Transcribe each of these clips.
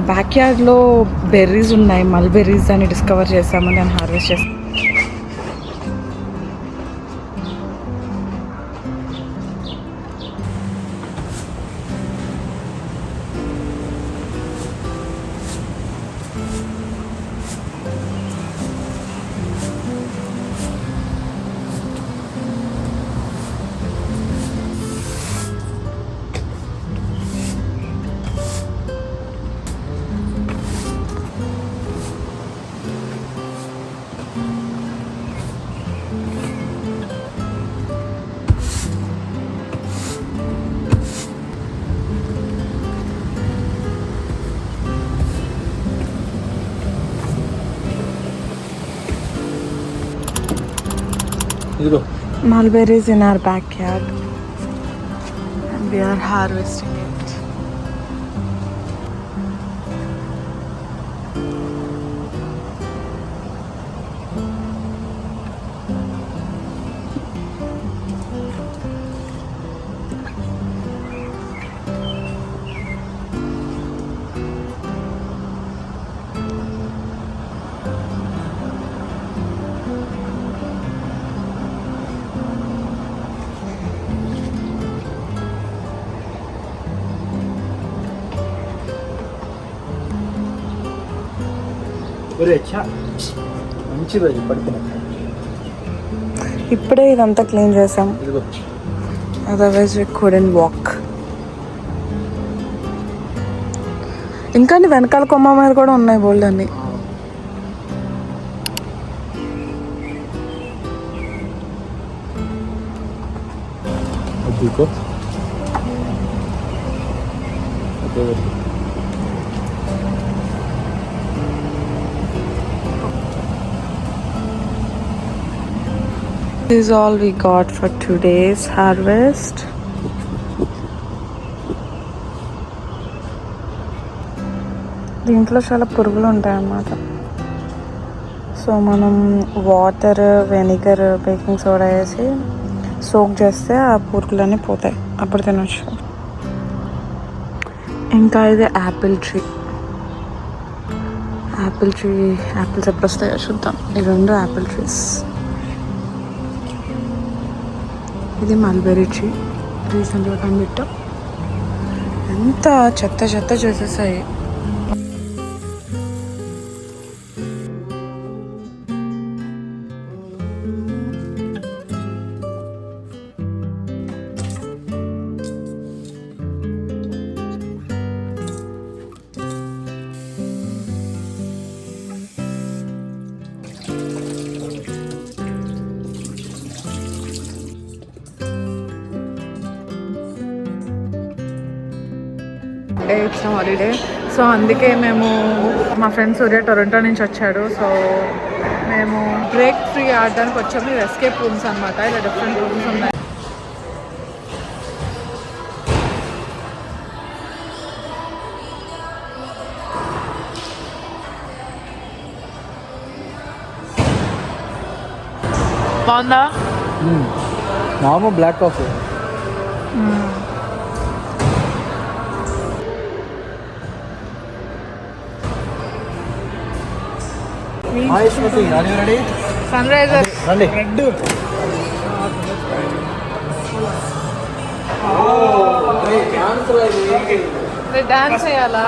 Back యార్డ్లో berries ఉన్నాయి, mulberries అని డిస్కవర్ చేసాము. నేను హార్వెస్ట్ చేస్తాను. Mulberries in our backyard and we are harvesting it. ఇప్పుడే ఇదంతా క్లీన్ చేసాం, అదర్వైజ్ వి కుడెంట్ వాక్. ఇంకా వెనకాల కొమ్మ మీద కూడా ఉన్నాయి బోల్డ్ అన్ని. This is all we got for today's harvest. దీంట్లో చాలా పురుగులు ఉంటాయి అన్నమాట. సో మనం వాటర్, వెనిగర్, బేకింగ్ సోడా వేసి సోక్ చేస్తే ఆ పురుగులన్నీ పోతాయి, అప్పుడు తినొచ్చు. ఇంకా ఇది యాపిల్ ట్రీ. యాపిల్స్ ఎప్పుడు వస్తాయో చూద్దాం. ఈ రెండు యాపిల్ ట్రీస్. ఇది మల్బెరీ ట్రీ, రీసెంట్గా కనిపెట్టాం. ఎంత చెత్త చేసేసాయి. ఇట్స్ హాలిడే, సో అందుకే మేము, మా ఫ్రెండ్ సూర్య టొరంటో నుంచి వచ్చాడు. సో మేము బ్రేక్ ఫ్రీ ఆడడానికి వచ్చాము. ఇది ఎస్కేప్ రూమ్స్ అనమాట. ఇలా డిఫరెంట్ రూమ్స్ ఉన్నాయి. బాగుందా? Normal black coffee. Hi Shruti, are you ready? Sunriser. Ready. Red. Oh, great. Dance like dance cheyala.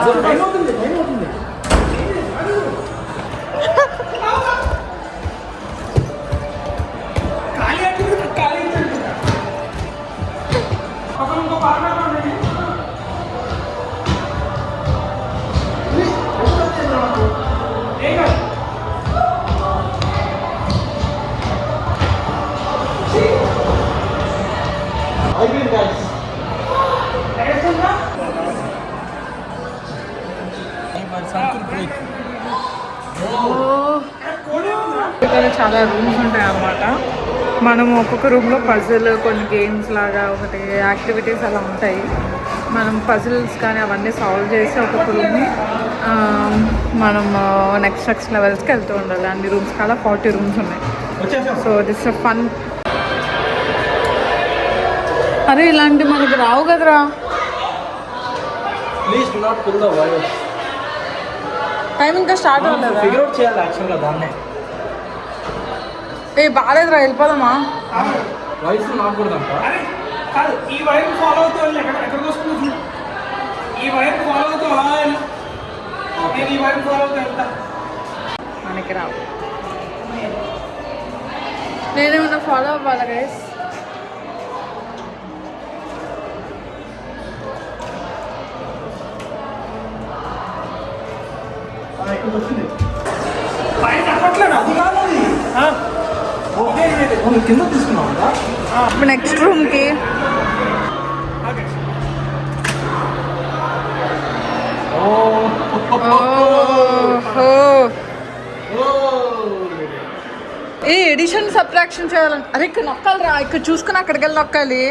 ఇక్కడ చాలా రూమ్స్ ఉంటాయి అన్నమాట. మనం ఒక్కొక్క రూమ్లో పజిల్, కొన్ని గేమ్స్ లాగా, ఒకటి యాక్టివిటీస్ అలా ఉంటాయి. మనం పజిల్స్ కానీ అవన్నీ సాల్వ్ చేసి ఒక్కొక్క రూమ్ని మనం నెక్స్ట్ లెవెల్స్కి వెళ్తూ ఉండాలి. అన్ని రూమ్స్ కల్లా 40 రూమ్స్ ఉన్నాయి. So this fun. అరే ఇలాంటి మనకు రావు కదరా. Please do not pull the wires. Time ఇంకా స్టార్ట్ అవ్వలేదు. ఫిగర్ అవుట్ చేయాలి యాక్చువల్గా దాన్నే. ఏ బాగాలేదురా, వెళ్ళిపోదామా? వాయిస్ నాకూడదంట. కాదు, ఈ వైర్ ఫాలో అవుతూ వెళ్ళి ఎక్కడికి వస్తుందో చూడు. ఈ వైర్ ఫాలో అవుతూ అలా వెళ్ళు. నేను ఈ వైర్ ఫాలో అవుతూ వెళ్తా. మనకి రావు. నేనేమన్నా ఫాలో అవ్వాలా గైస్? ఇక్కడ వచ్చింది. పైన తప్పట్లేదు. అది కాదు అది. ఓకే, కింద తీసుకున్నావు కదా. ఇప్పుడు నెక్స్ట్ రూమ్కి. ఏ ఎడిషన్ సబ్ట్రాక్షన్ చేయాలంట. అరే ఇక్కడ నొక్కాలిరా, ఇక్కడ చూసుకుని అక్కడికి వెళ్ళి నొక్కాలి.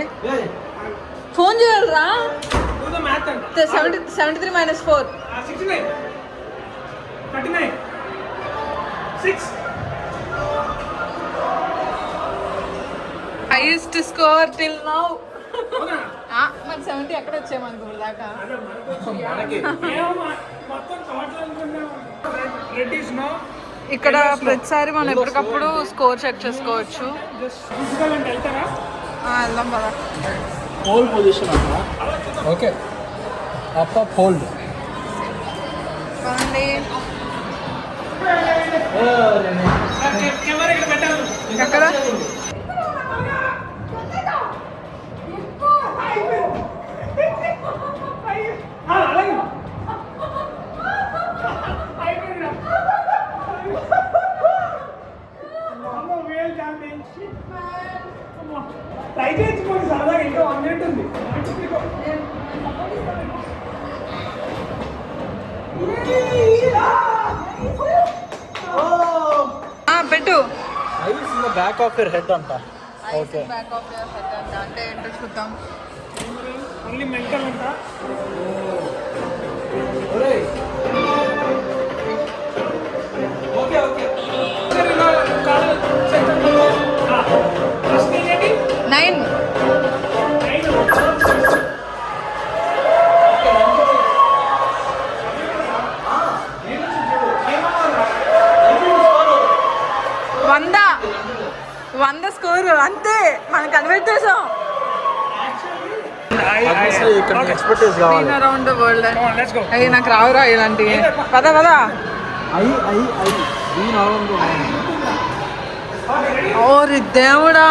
ఫోన్ చేయాలిరా. 73 - 4. 69 39 6. Highest score till now. మరి 70 ఎక్కడ వచ్చాయి మనకు దాకా? మొత్తం టోటల్ అనుకున్నాం. Red is no. ఇక్కడ ప్రతిసారి మనం ఎప్పటికప్పుడు స్కోర్ చెక్ చేసుకోవచ్చు. ఫిజికల్ అంటే వెళ్తారా? వెళ్దాం కదా. హోల్డ్ పొజిషన్ అంట. Okay, up hold. కెమెరా ఇక్కడ పెట్టాలి. ఎక్కడ? అలాగే ట్రై చేయించుకోండి సరదాగా. ఇంకా 1 minute ఉంది. పెట్టు. Ice in the back of your head అంట. ఓకే, అంటే ఏంటో చూద్దాం. ఓన్లీ మెంటల్ అంట. Okay okay. 9. వంద స్కోర్ అంతే, మనం కన్వర్ట్ చేసాం. ఎక్స్పర్టైజ్ కావాలి. Around the world. Let's go. అయ్యి నాకు రావురా ఇలాంటివి. పద పద. ఐ దీని అరౌండ్. ఓరి దేవుడా.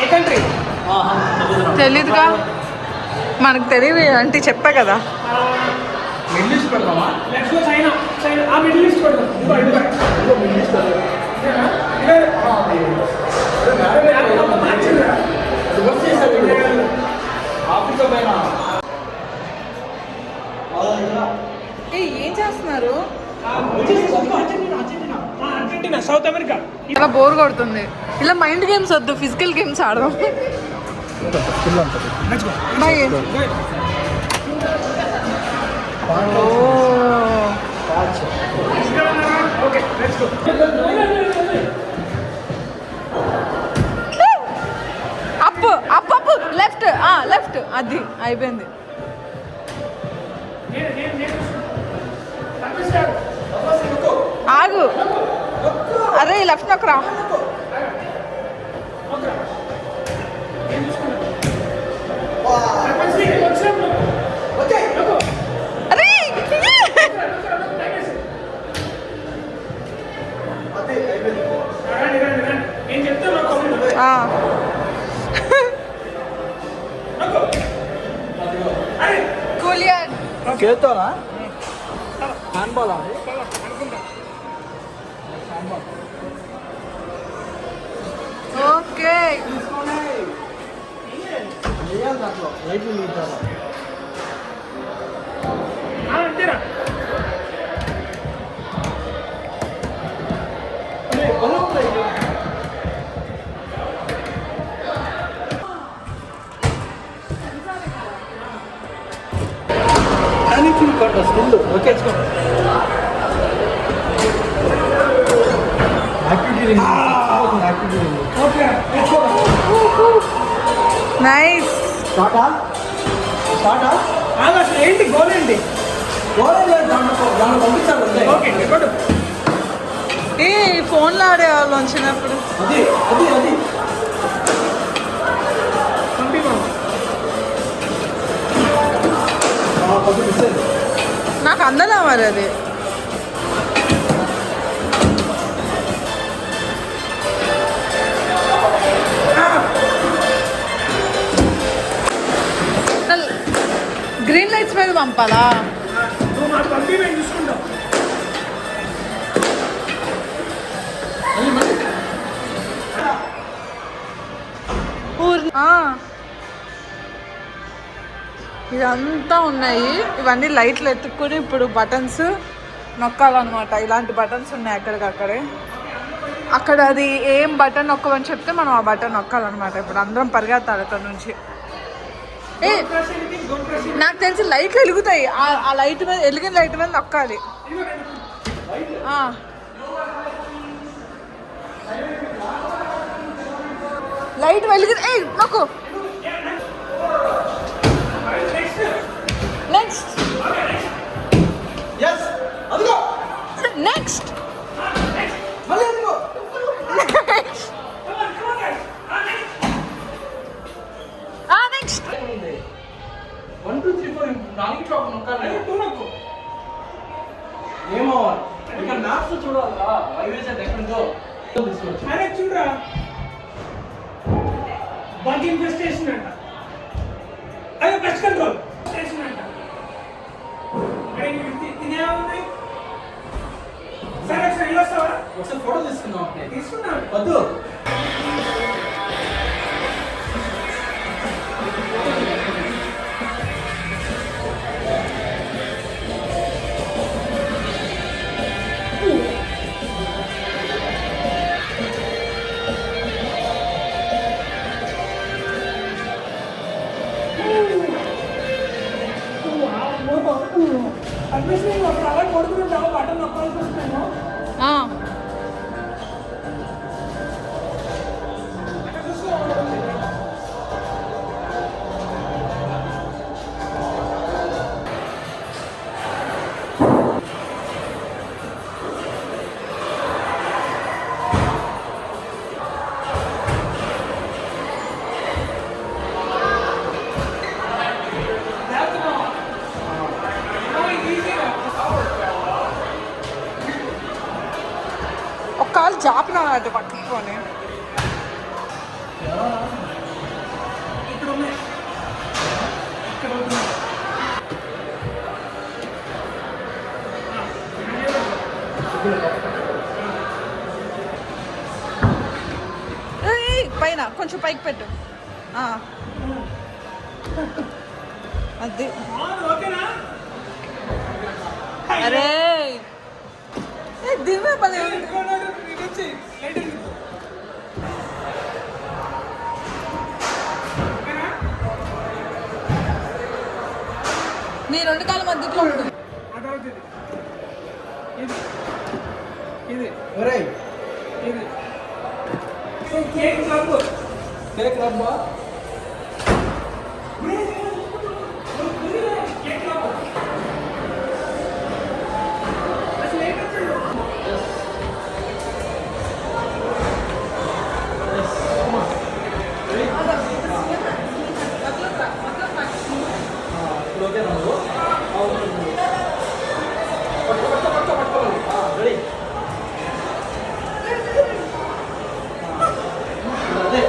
ఏ కంట్రీ? తెలీదుగా, మనకు తెలియదు అంటే చెప్పా కదా. మిడిల్ ఈస్ట్ పెడదామా? Let's go China. చైనా ఆ మిడిల్ ఈస్ట్ పెడదాం. మిడిల్ ఈస్ట్ ఆఫ్రికా పైన. ఏం చేస్తున్నారు? Argentina, south America. ఇలా బోర్ కొడుతుంది. ఇలా మైండ్ గేమ్స్ వద్దు, ఫిజికల్ గేమ్స్ ఆడదాం. Bye. Okay let's go. Up up up, left left. అది అయిపోయింది. ఆగు. అరే లెఫ్ట్ నొక్కరా. అరే నేను చెప్తాను. కూలియన్. చేస్తానా? హ్యాండ్ బాల్ అది. ఓకే. దాంట్లో లైట్లు లీటర్. అంతేనా? Anything got a skill. Okay, let's go. Activity ring. Activity ring. Okay, let's go. Nice. Start. అసలు ఏంటి గోల్ ఏంటి? దాంట్లో పంపించాలి అంతే. ఓకే కొట్టు. ఏ ఫోన్లో ఆడేవాళ్ళం చిన్నప్పుడు. అది అది అది పంపి బాబు. కొంచెం మిస్ అయింది. నాకు అందలా మరి అది. గ్రీన్ లైట్స్ మీద పంపాలా? నువ్వు మాకు పంపి మేము చూసుకుంటాం. ఇదంతా ఉన్నాయి. ఇవన్నీ లైట్లు ఎత్తుక్కుని ఇప్పుడు బటన్స్ నొక్కాలన్నమాట. ఇలాంటి బటన్స్ ఉన్నాయి అక్కడికక్కడే. అక్కడ అది ఏం బటన్ నొక్కమని చెప్తే మనం ఆ బటన్ నొక్కాలన్నమాట. ఇప్పుడు అందరం పరిగెత్తాలి అక్కడ నుంచి. ఏ నాకు తెలిసి లైట్లు వెలుగుతాయి. ఆ లైట్ మీద వెలిగిన లైట్ మీద నొక్కాలి. లైట్ వెలిగిన ఏ నొక్కు. నెక్స్ట్ Yes, అదిగో నెక్స్ట్ మళ్ళీ అదిగో. నెక్స్ట్ 1 2 3 4 నాలుగిట్లో ఒక నొక్కాలి. ఏమో ఇక్కడ మ్యాప్స్ చూడాలా? హైవేస్ ఎక్కడికో తీసుకోవచ్చు. అరే చూడరా, బగ్ ఇన్ఫెస్టేషన్ అంట. అదే పెస్ట్ కంట్రోల్ స్టేషన్ అంట. అరే తినే ఉంది. సరే ఒకసారి వెళ్ళొస్తావా? ఒకసారి ఫోటో తీసుకుందాం. తీసుకున్నాను. వద్దు. అడ్మిషన్ అప్పుడు అలా కొడుకుంటావు, బటన్ నొక్కాల్సి వస్తున్నాను. అక్కడ చూసుకో. ఒక కాలు జాపిన అది పట్టుకొని. ఇక్కడ ఉన్నాయి. ఇక్కడ ఉన్నాయి. పైన కొంచెం పైకి పెట్టు. అది ఓకేనా? అరే దివ్య పని నీ రెండు కాళ్ళ మధ్యలో ఉంటుంది. ఒరేయ్ కేక్ క్లబ్. కేక్ రబ్బా. కేక్ క్లబ్ అసలు ఏంటంటే ఓకేనా నువ్వు? రెడీ. అదే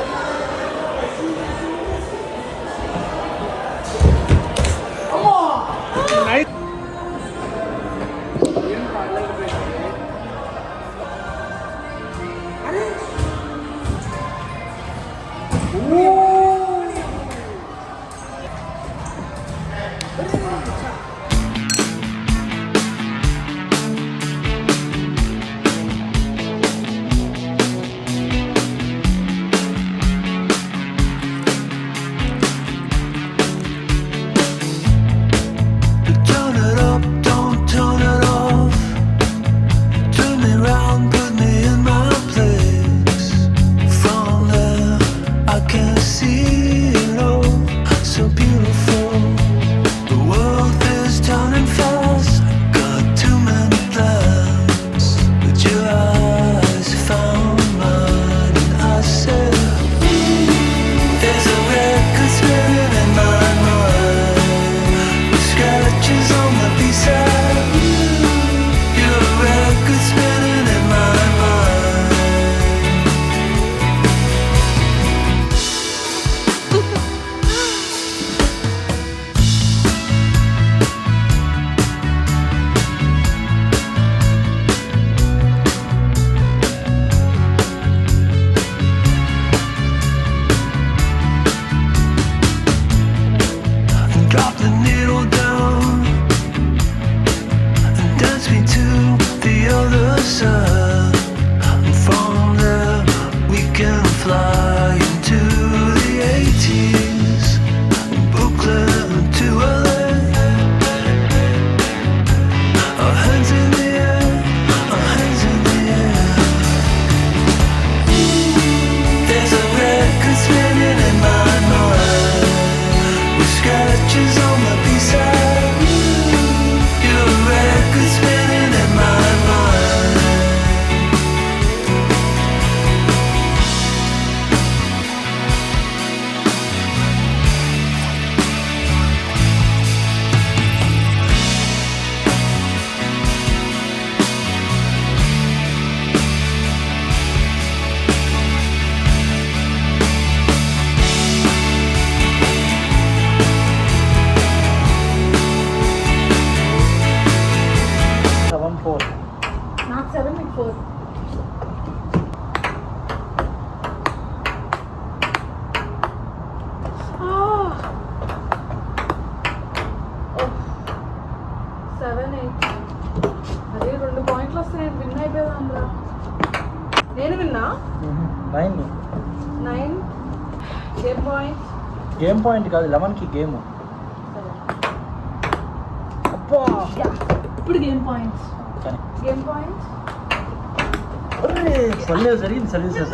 sun. And from there we can fly into the 80s, Brooklyn to LA. Our hands in the air, our hands in the air. There's a record spinning in my mind, with scratches on the B-side. Your record spinning in my mind. నాకు 7 మీకు 4. Seven 8. అదే 2 పాయింట్లు వస్తే నేను win అయిపోయాను అందులో. నేను విన్నా 9 9 గేమ్ పాయింట్. గేమ్ పాయింట్ కాదు 11కి గేమ్. అబ్బా ఇప్పుడు గేమ్ పాయింట్స్. కానీ గేమ్ పాయింట్స్ పర్లేదు జరిగింది సర్వీసెస్.